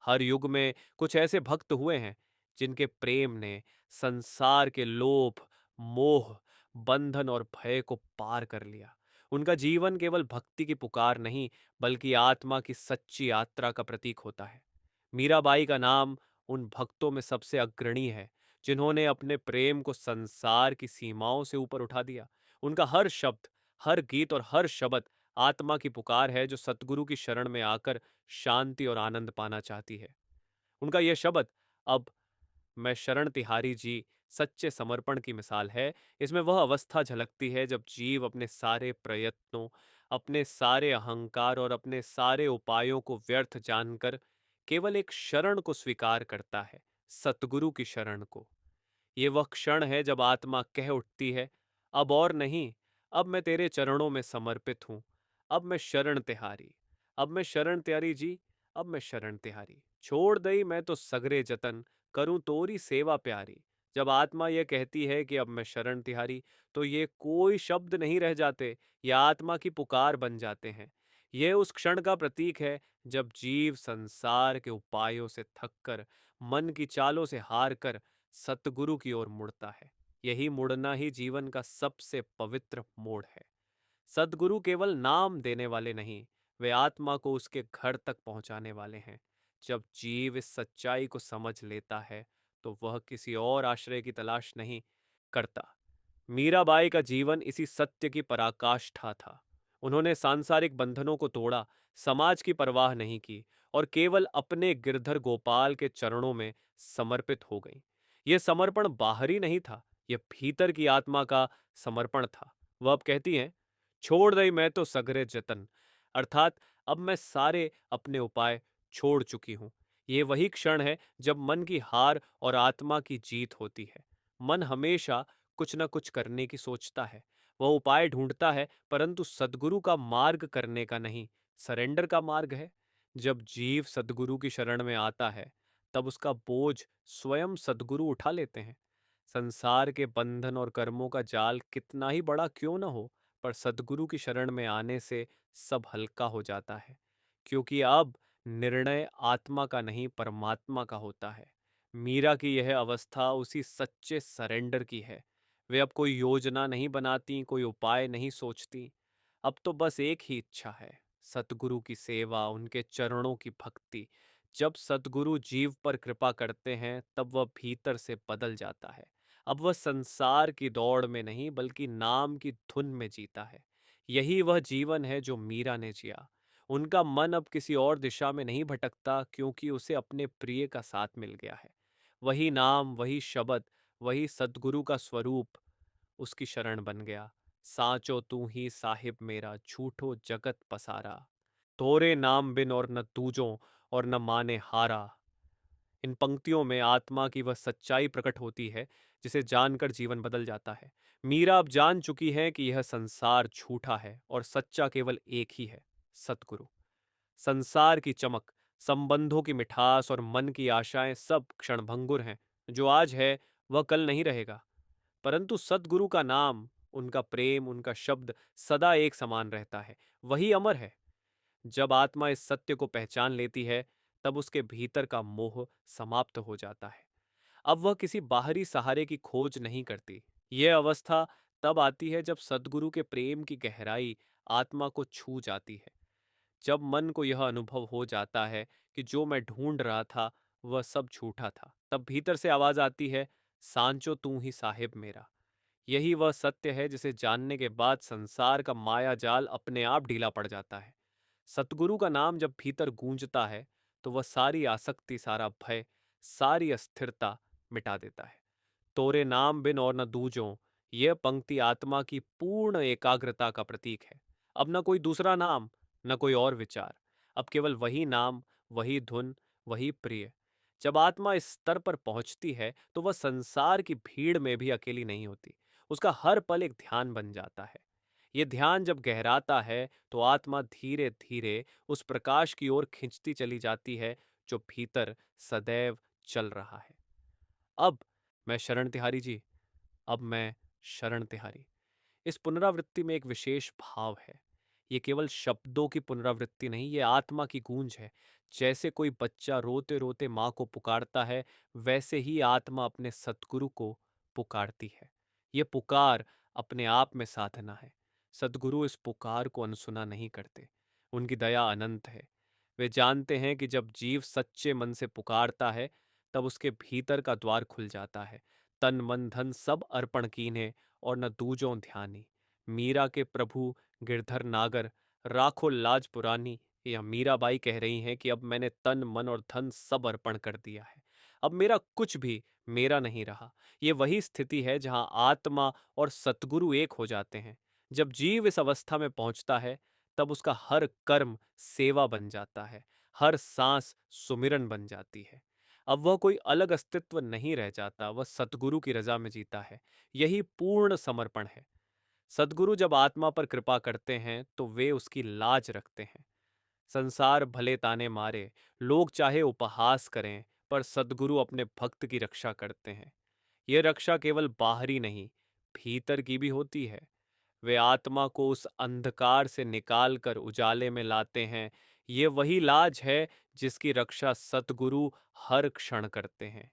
हर युग में कुछ ऐसे भक्त हुए हैं जिनके प्रेम ने संसार के लोभ, मोह, बंधन और भय को पार कर लिया। उनका जीवन केवल भक्ति की पुकार नहीं, बल्कि आत्मा की सच्ची यात्रा का प्रतीक होता है। मीराबाई का नाम उन भक्तों में सबसे अग्रणी है जिन्होंने अपने प्रेम को संसार की सीमाओं से ऊपर उठा दिया। उनका हर शब्द, हर गीत और हर शब्द आत्मा की पुकार है जो सतगुरु की शरण में आकर शांति और आनंद पाना चाहती है। उनका यह शब्द, अब मैं शरण तिहारी जी, सच्चे समर्पण की मिसाल है। इसमें वह अवस्था झलकती है जब जीव अपने सारे प्रयत्नों, अपने सारे अहंकार और अपने सारे उपायों को व्यर्थ जानकर केवल एक शरण को स्वीकार करता है, सतगुरु की शरण को। ये वह क्षण है जब आत्मा कह उठती है, अब और नहीं, अब मैं तेरे चरणों में समर्पित हूं। अब मैं शरण तिहारी, अब मैं शरण त्यारी जी, अब मैं शरण तिहारी। छोड़ दई मैं तो सगरे जतन, करूं तोरी सेवा प्यारी। जब आत्मा यह कहती है कि अब मैं शरण तिहारी, तो ये कोई शब्द नहीं रह जाते, ये आत्मा की पुकार बन जाते हैं। यह उस क्षण का प्रतीक है जब जीव संसार के उपायों से थककर, मन की चालों से हार कर सतगुरु की ओर मुड़ता है। यही मुड़ना ही जीवन का सबसे पवित्र मोड़ है। सद्गुरु केवल नाम देने वाले नहीं, वे आत्मा को उसके घर तक पहुंचाने वाले हैं। जब जीव इस सच्चाई को समझ लेता है, तो वह किसी और आश्रय की तलाश नहीं करता। मीराबाई का जीवन इसी सत्य की पराकाष्ठा था। उन्होंने सांसारिक बंधनों को तोड़ा, समाज की परवाह नहीं की और केवल अपने गिरधर गोपाल के चरणों में समर्पित हो गई। यह समर्पण बाहरी नहीं था, यह भीतर की आत्मा का समर्पण था। वह अब कहती हैं, छोड़ दई मैं तो सगरे जतन, अर्थात अब मैं सारे अपने उपाय छोड़ चुकी हूं। ये वही क्षण है जब मन की हार और आत्मा की जीत होती है। मन हमेशा कुछ न कुछ करने की सोचता है, वह उपाय ढूंढता है, परंतु सद्गुरु का मार्ग करने का नहीं, सरेंडर का मार्ग है। जब जीव सद्गुरु की शरण में आता है, तब उसका बोझ स्वयं सद्गुरु उठा लेते हैं। संसार के बंधन और कर्मों का जाल कितना ही बड़ा क्यों न हो, पर सद्गुरु की शरण में आने से सब हल्का हो जाता है, क्योंकि अब निर्णय आत्मा का नहीं, परमात्मा का होता है। मीरा की यह अवस्था उसी सच्चे सरेंडर की है। वे अब कोई योजना नहीं बनाती, कोई उपाय नहीं सोचती। अब तो बस एक ही इच्छा है, सतगुरु की सेवा, उनके चरणों की भक्ति। जब सतगुरु जीव पर कृपा करते हैं, तब वह भीतर से बदल जाता है। अब वह संसार की दौड़ में नहीं, बल्कि नाम की धुन में जीता है। यही वह जीवन है जो मीरा ने जिया। उनका मन अब किसी और दिशा में नहीं भटकता, क्योंकि उसे अपने प्रिय का साथ मिल गया है। वही नाम, वही शब्द, वही सद्गुरु का स्वरूप उसकी शरण बन गया। साचो तू ही साहिब मेरा, झूठो जगत पसारा, तोरे नाम बिन और न तूजो और न माने हारा। इन पंक्तियों में आत्मा की वह सच्चाई प्रकट होती है जिसे जानकर जीवन बदल जाता है। मीरा अब जान चुकी है कि यह संसार झूठा है और सच्चा केवल एक ही है, सतगुरु। संसार की चमक, संबंधों की मिठास और मन की आशाएं सब क्षणभंगुर हैं। जो आज है, वह कल नहीं रहेगा। परंतु सद्गुरु का नाम, उनका प्रेम, उनका शब्द सदा एक समान रहता है। वही अमर है। जब आत्मा इस सत्य को पहचान लेती है, तब उसके भीतर का मोह समाप्त हो जाता है। अब वह किसी बाहरी सहारे की खोज नहीं करती। यह अवस्था तब आती है जब सद्गुरु के प्रेम की गहराई आत्मा को छू जाती है। जब मन को यह अनुभव हो जाता है कि जो मैं ढूंढ रहा था वह सब झूठा था, तब भीतर से आवाज आती है, सांचो तू ही साहिब मेरा। यही वह सत्य है जिसे जानने के बाद संसार का माया जाल अपने आप ढीला पड़ जाता है। सतगुरु का नाम जब भीतर गूंजता है, तो वह सारी आसक्ति, सारा भय, सारी अस्थिरता मिटा देता है। तोरे नाम बिन और न दूजों, यह पंक्ति आत्मा की पूर्ण एकाग्रता का प्रतीक है। अब न कोई दूसरा नाम, न कोई और विचार, अब केवल वही नाम, वही धुन, वही प्रिय। जब आत्मा इस स्तर पर पहुंचती है, तो वह संसार की भीड़ में भी अकेली नहीं होती। उसका हर पल एक ध्यान बन जाता है। ये ध्यान जब गहराता है, तो आत्मा धीरे धीरे उस प्रकाश की ओर खिंचती चली जाती है जो भीतर सदैव चल रहा है। अब मैं शरण तिहारी जी, अब मैं शरण तिहारी। इस पुनरावृत्ति में एक विशेष भाव है। ये केवल शब्दों की पुनरावृत्ति नहीं, ये आत्मा की गूंज है। जैसे कोई बच्चा रोते रोते माँ को पुकारता है, वैसे ही आत्मा अपने सद्गुरु को पुकारती है। ये पुकार अपने आप में साधना है। सद्गुरु इस पुकार को अनसुना नहीं करते। उनकी दया अनंत है। वे जानते हैं कि जब जीव सच्चे मन से पुकारता है, तब उसके भीतर का द्वार खुल जाता है। तन मन धन सब अर्पण कीन्हे, और न दूजों ध्यानी। मीरा के प्रभु गिरधर नागर, राखो लाज पुरानी। या मीराबाई कह रही हैं कि अब मैंने तन मन और धन सब अर्पण कर दिया है। अब मेरा कुछ भी मेरा नहीं रहा। ये वही स्थिति है जहां आत्मा और सतगुरु एक हो जाते हैं। जब जीव इस अवस्था में पहुंचता है, तब उसका हर कर्म सेवा बन जाता है, हर सांस सुमिरन बन जाती है। अब वह कोई अलग अस्तित्व नहीं रह जाता, वह सतगुरु की रजा में जीता है। यही पूर्ण समर्पण है। सद्गुरु जब आत्मा पर कृपा करते हैं तो वे उसकी लाज रखते हैं। संसार भले ताने मारे, लोग चाहे उपहास करें, पर सद्गुरु अपने भक्त की रक्षा करते हैं। ये रक्षा केवल बाहरी नहीं, भीतर की भी होती है। वे आत्मा को उस अंधकार से निकालकर उजाले में लाते हैं। ये वही लाज है जिसकी रक्षा सतगुरु हर क्षण करते हैं।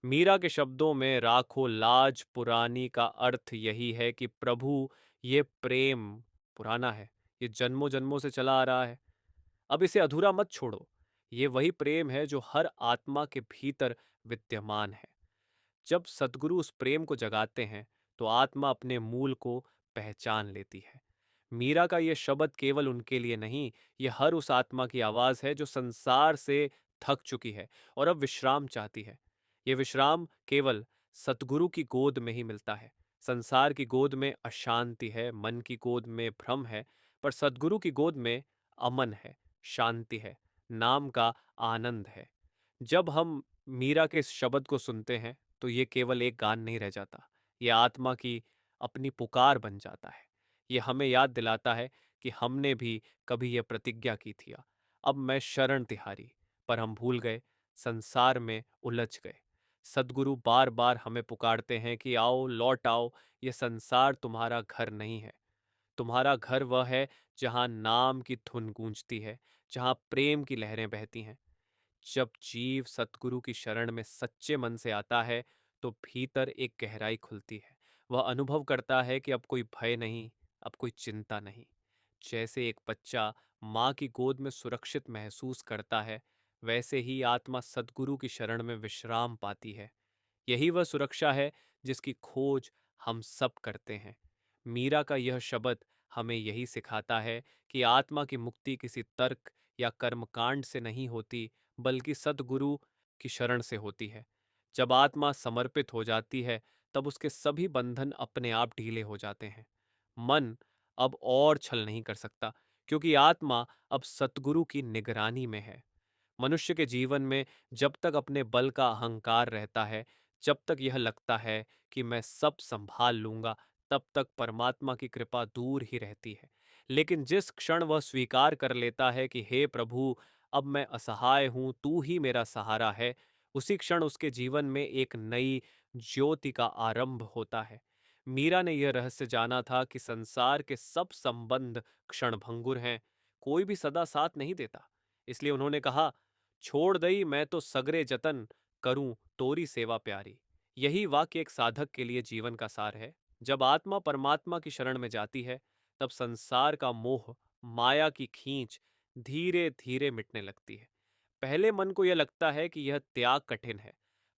मीरा के शब्दों में राखो लाज पुरानी का अर्थ यही है कि प्रभु, ये प्रेम पुराना है, ये जन्मों जन्मों से चला आ रहा है। अब इसे अधूरा मत छोड़ो। ये वही प्रेम है जो हर आत्मा के भीतर विद्यमान है। जब सद्गुरु उस प्रेम को जगाते हैं, तो आत्मा अपने मूल को पहचान लेती है। मीरा का यह शब्द केवल उनके लिए नहीं, यह हर उस आत्मा की आवाज है जो संसार से थक चुकी है और अब विश्राम चाहती है। यह विश्राम केवल सतगुरु की गोद में ही मिलता है। संसार की गोद में अशांति है, मन की गोद में भ्रम है, पर सदगुरु की गोद में अमन है, शांति है, नाम का आनंद है। जब हम मीरा के इस शब्द को सुनते हैं, तो ये केवल एक गान नहीं रह जाता, ये आत्मा की अपनी पुकार बन जाता है। ये हमें याद दिलाता है कि हमने भी कभी यह प्रतिज्ञा की थी, अब मैं शरण तिहारी, पर हम भूल गए, संसार में उलझ गए। सद्गुरु बार बार हमें पुकारते हैं कि आओ, लौट आओ, ये संसार तुम्हारा घर नहीं है। तुम्हारा घर वह है जहां नाम की धुन गूंजती है, जहां प्रेम की लहरें बहती हैं। जब जीव सतगुरु की शरण में सच्चे मन से आता है, तो भीतर एक गहराई खुलती है। वह अनुभव करता है कि अब कोई भय नहीं, अब कोई चिंता नहीं। जैसे एक बच्चा माँ की गोद में सुरक्षित महसूस करता है, वैसे ही आत्मा सतगुरु की शरण में विश्राम पाती है। यही वह सुरक्षा है जिसकी खोज हम सब करते हैं। मीरा का यह शब्द हमें यही सिखाता है कि आत्मा की मुक्ति किसी तर्क या कर्मकांड से नहीं होती, बल्कि सद्गुरु की शरण से होती है। जब आत्मा समर्पित हो जाती है, तब उसके सभी बंधन अपने आप ढीले हो जाते हैं। मन अब और छल नहीं कर सकता, क्योंकि आत्मा अब सतगुरु की निगरानी में है। मनुष्य के जीवन में जब तक अपने बल का अहंकार रहता है, जब तक यह लगता है कि मैं सब संभाल लूंगा, तब तक परमात्मा की कृपा दूर ही रहती है। लेकिन जिस क्षण वह स्वीकार कर लेता है कि हे प्रभु, अब मैं असहाय हूं, तू ही मेरा सहारा है, उसी क्षण उसके जीवन में एक नई ज्योति का आरंभ होता है। मीरा ने यह रहस्य जाना था कि संसार के सब संबंध क्षणभंगुर हैं, कोई भी सदा साथ नहीं देता। इसलिए उन्होंने कहा, छोड़ दई मैं तो सगरे जतन, करूं तोरी सेवा प्यारी। यही वाक्य एक साधक के लिए जीवन का सार है। जब आत्मा परमात्मा की शरण में जाती है, तब संसार का मोह, माया की खींच धीरे धीरे मिटने लगती है। पहले मन को यह लगता है कि यह त्याग कठिन है,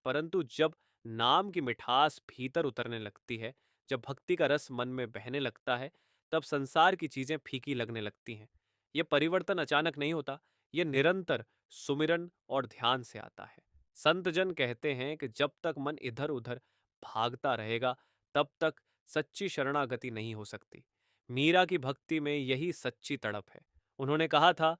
परंतु जब नाम की मिठास भीतर उतरने लगती है, जब भक्ति का रस मन में बहने लगता है, तब संसार की चीजें फीकी लगने लगती हैं। यह परिवर्तन अचानक नहीं होता, यह निरंतर सुमिरन और ध्यान से आता है। संतजन कहते हैं कि जब तक मन इधर उधर भागता रहेगा, तब तक सच्ची शरणागति नहीं हो सकती। मीरा की भक्ति में यही सच्ची तड़प है। उन्होंने कहा था,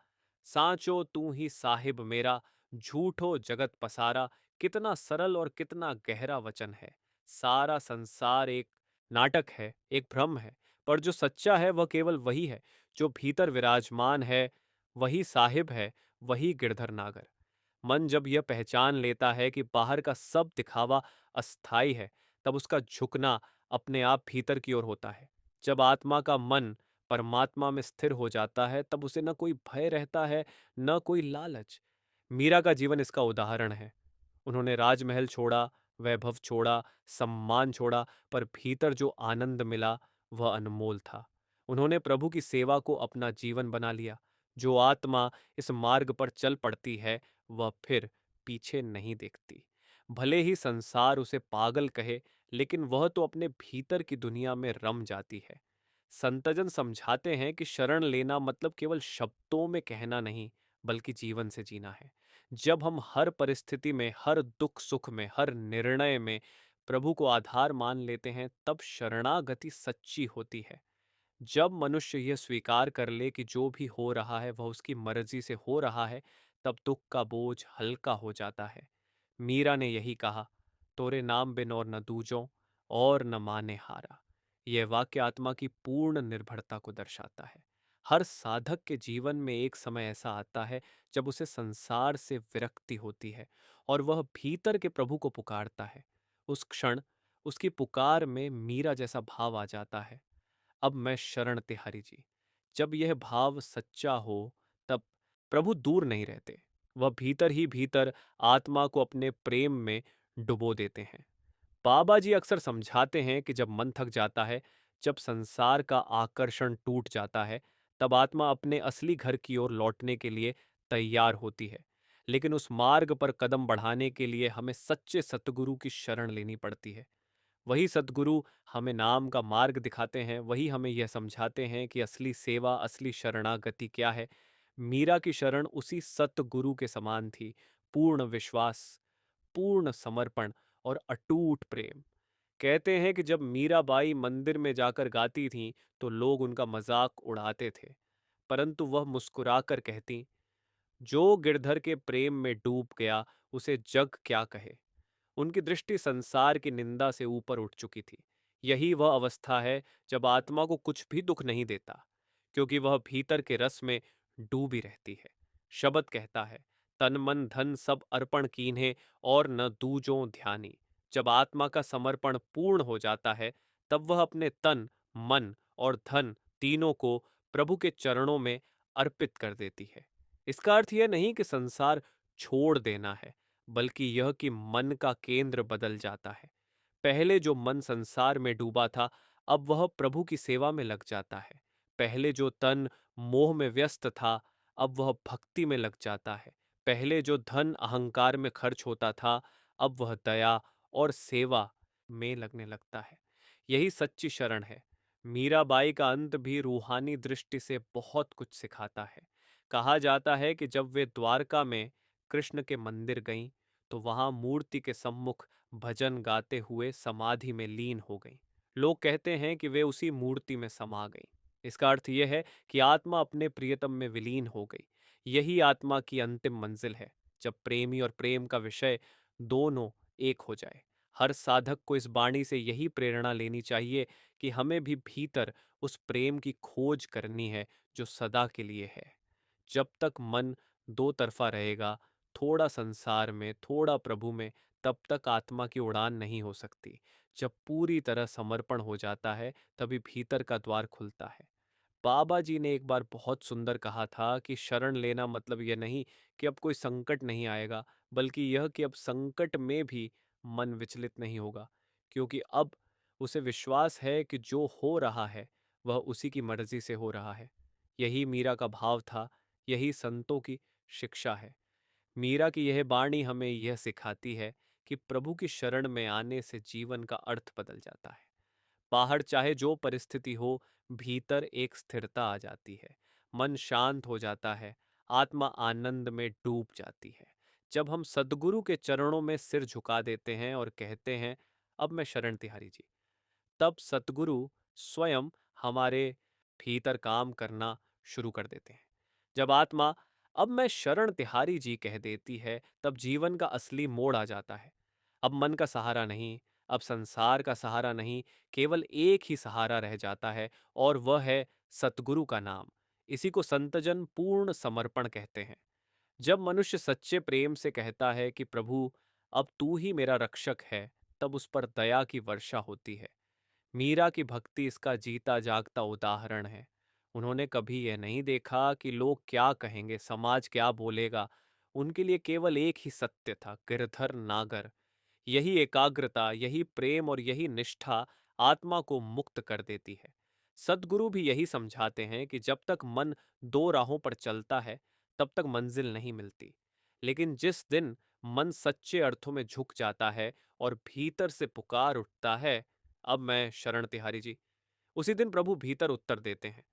सांचो तू ही साहिब मेरा, झूठो जगत पसारा। कितना सरल और कितना गहरा वचन है। सारा संसार एक नाटक है, एक भ्रम है, पर जो सच्चा है वह केवल वही है जो भीतर विराजमान है। वही साहिब है, वही गिरधर नागर। मन जब यह पहचान लेता है कि बाहर का सब दिखावा अस्थाई है, तब उसका झुकना अपने आप भीतर की ओर होता है। जब आत्मा का मन परमात्मा में स्थिर हो जाता है, तब उसे न कोई भय रहता है, न कोई लालच। मीरा का जीवन इसका उदाहरण है। उन्होंने राजमहल छोड़ा, वैभव छोड़ा, सम्मान छोड़ा, पर भीतर जो आनंद मिला वह अनमोल था। उन्होंने प्रभु की सेवा को अपना जीवन बना लिया। जो आत्मा इस मार्ग पर चल पड़ती है, वह फिर पीछे नहीं देखती। भले ही संसार उसे पागल कहे, लेकिन वह तो अपने भीतर की दुनिया में रम जाती है। संतजन समझाते हैं कि शरण लेना मतलब केवल शब्दों में कहना नहीं, बल्कि जीवन से जीना है। जब हम हर परिस्थिति में, हर दुख सुख में, हर निर्णय में प्रभु को आधार मान लेते हैं, तब शरणागति सच्ची होती है। जब मनुष्य यह स्वीकार कर ले कि जो भी हो रहा है वह उसकी मर्जी से हो रहा है, तब दुख का बोझ हल्का हो जाता है। मीरा ने यही कहा, तोरे नाम बिन और न दूजों और न माने हारा। यह वाक्य आत्मा की पूर्ण निर्भरता को दर्शाता है। हर साधक के जीवन में एक समय ऐसा आता है जब उसे संसार से विरक्ति होती है और वह भीतर के प्रभु को पुकारता है। उस क्षण उसकी पुकार में मीरा जैसा भाव आ जाता है, अब मैं शरण तिहारी जी। जब यह भाव सच्चा हो, तब प्रभु दूर नहीं रहते। वह भीतर ही भीतर आत्मा को अपने प्रेम में डुबो देते हैं। बाबा जी अक्सर समझाते हैं कि जब मन थक जाता है, जब संसार का आकर्षण टूट जाता है, तब आत्मा अपने असली घर की ओर लौटने के लिए तैयार होती है। लेकिन उस मार्ग पर कदम बढ़ाने के लिए हमें सच्चे सतगुरु की शरण लेनी पड़ती है। वही सद्गुरु हमें नाम का मार्ग दिखाते हैं, वही हमें यह समझाते हैं कि असली सेवा, असली शरणागति क्या है। मीरा की शरण उसी सतगुरु के समान थी, पूर्ण विश्वास, पूर्ण समर्पण और अटूट प्रेम। कहते हैं कि जब मीराबाई मंदिर में जाकर गाती थीं, तो लोग उनका मजाक उड़ाते थे, परंतु वह मुस्कुराकर कहती, जो गिरधर के प्रेम में डूब गया, उसे जग क्या कहे। उनकी दृष्टि संसार की निंदा से ऊपर उठ चुकी थी। यही वह अवस्था है जब आत्मा को कुछ भी दुख नहीं देता, क्योंकि वह भीतर के रस में डूबी रहती है। शब्द कहता है, तन मन धन सब अर्पण कीन्हे और न दूजों ध्यानी। जब आत्मा का समर्पण पूर्ण हो जाता है, तब वह अपने तन, मन और धन तीनों को प्रभु के चरणों में अर्पित कर देती है। इसका अर्थ यह नहीं कि संसार छोड़ देना है, बल्कि यह कि मन का केंद्र बदल जाता है। पहले जो मन संसार में डूबा था, अब वह प्रभु की सेवा में लग जाता है। पहले जो तन मोह में व्यस्त था, अब वह भक्ति में लग जाता है। पहले जो धन अहंकार में खर्च होता था, अब वह दया और सेवा में लगने लगता है। यही सच्ची शरण है। मीराबाई का अंत भी रूहानी दृष्टि से बहुत कुछ सिखाता है। कहा जाता है कि जब वे द्वारका में कृष्ण के मंदिर गईं, तो वहां मूर्ति के सम्मुख भजन गाते हुए समाधि में लीन हो गईं। लोग कहते हैं कि वे उसी मूर्ति में समा गईं। इसका अर्थ यह है कि आत्मा अपने प्रियतम में विलीन हो गई। यही आत्मा की अंतिम मंजिल है, जब प्रेमी और प्रेम का विषय दोनों एक हो जाए। हर साधक को इस वाणी से यही प्रेरणा लेनी चाहिए कि हमें भी भीतर उस प्रेम की खोज करनी है जो सदा के लिए है। जब तक मन दो तरफा रहेगा, थोड़ा संसार में, थोड़ा प्रभु में, तब तक आत्मा की उड़ान नहीं हो सकती। जब पूरी तरह समर्पण हो जाता है, तभी भीतर का द्वार खुलता है। बाबा जी ने एक बार बहुत सुंदर कहा था कि शरण लेना मतलब यह नहीं कि अब कोई संकट नहीं आएगा, बल्कि यह कि अब संकट में भी मन विचलित नहीं होगा, क्योंकि अब उसे विश्वास है कि जो हो रहा है वह उसी की मर्जी से हो रहा है। यही मीरा का भाव था, यही संतों की शिक्षा है। मीरा की यह वाणी हमें यह सिखाती है कि प्रभु की शरण में आने से जीवन का अर्थ बदल जाता है। बाहर चाहे जो परिस्थिति हो, भीतर एक स्थिरता आ जाती है। मन शांत हो जाता है, आत्मा आनंद में डूब जाती है। जब हम सद्गुरु के चरणों में सिर झुका देते हैं और कहते हैं, अब मैं शरण तिहारी जी, तब सतगुरु स्वयं हमारे भीतर काम करना शुरू कर देते हैं। जब आत्मा अब मैं शरण तिहारी जी कह देती है, तब जीवन का असली मोड़ आ जाता है। अब मन का सहारा नहीं, अब संसार का सहारा नहीं, केवल एक ही सहारा रह जाता है, और वह है सतगुरु का नाम। इसी को संतजन पूर्ण समर्पण कहते हैं। जब मनुष्य सच्चे प्रेम से कहता है कि प्रभु, अब तू ही मेरा रक्षक है, तब उस पर दया की वर्षा होती है। मीरा की भक्ति इसका जीता जागता उदाहरण है। उन्होंने कभी यह नहीं देखा कि लोग क्या कहेंगे, समाज क्या बोलेगा। उनके लिए केवल एक ही सत्य था, गिरधर नागर। यही एकाग्रता, यही प्रेम और यही निष्ठा आत्मा को मुक्त कर देती है। सद्गुरु भी यही समझाते हैं कि जब तक मन दो राहों पर चलता है, तब तक मंजिल नहीं मिलती। लेकिन जिस दिन मन सच्चे अर्थों में झुक जाता है और भीतर से पुकार उठता है, अब मैं शरण तिहारी जी, उसी दिन प्रभु भीतर उत्तर देते हैं।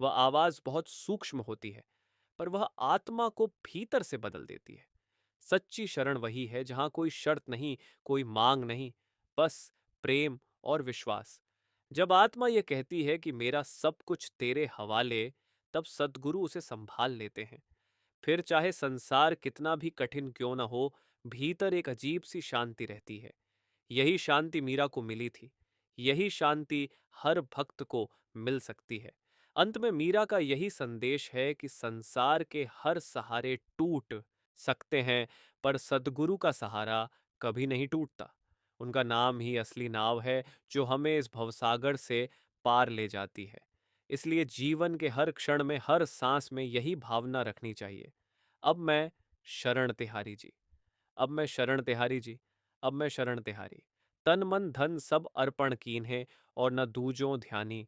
वह आवाज बहुत सूक्ष्म होती है, पर वह आत्मा को भीतर से बदल देती है। सच्ची शरण वही है जहां कोई शर्त नहीं, कोई मांग नहीं, बस प्रेम और विश्वास। जब आत्मा यह कहती है कि मेरा सब कुछ तेरे हवाले, तब सद्गुरु उसे संभाल लेते हैं। फिर चाहे संसार कितना भी कठिन क्यों न हो, भीतर एक अजीब सी शांति रहती है। यही शांति मीरा को मिली थी। यही शांति हर भक्त को मिल सकती है। अंत में मीरा का यही संदेश है कि संसार के हर सहारे टूट सकते हैं, पर सद्गुरु का सहारा कभी नहीं टूटता। उनका नाम ही असली नाव है जो हमें इस भवसागर से पार ले जाती है। इसलिए जीवन के हर क्षण में, हर सांस में यही भावना रखनी चाहिए। अब मैं शरण तिहारी जी, अब मैं शरण तिहारी जी, अब मैं शरण तिहारी। तन मन धन सब अर्पण कीन्हे, और न दूजों ध्यानी।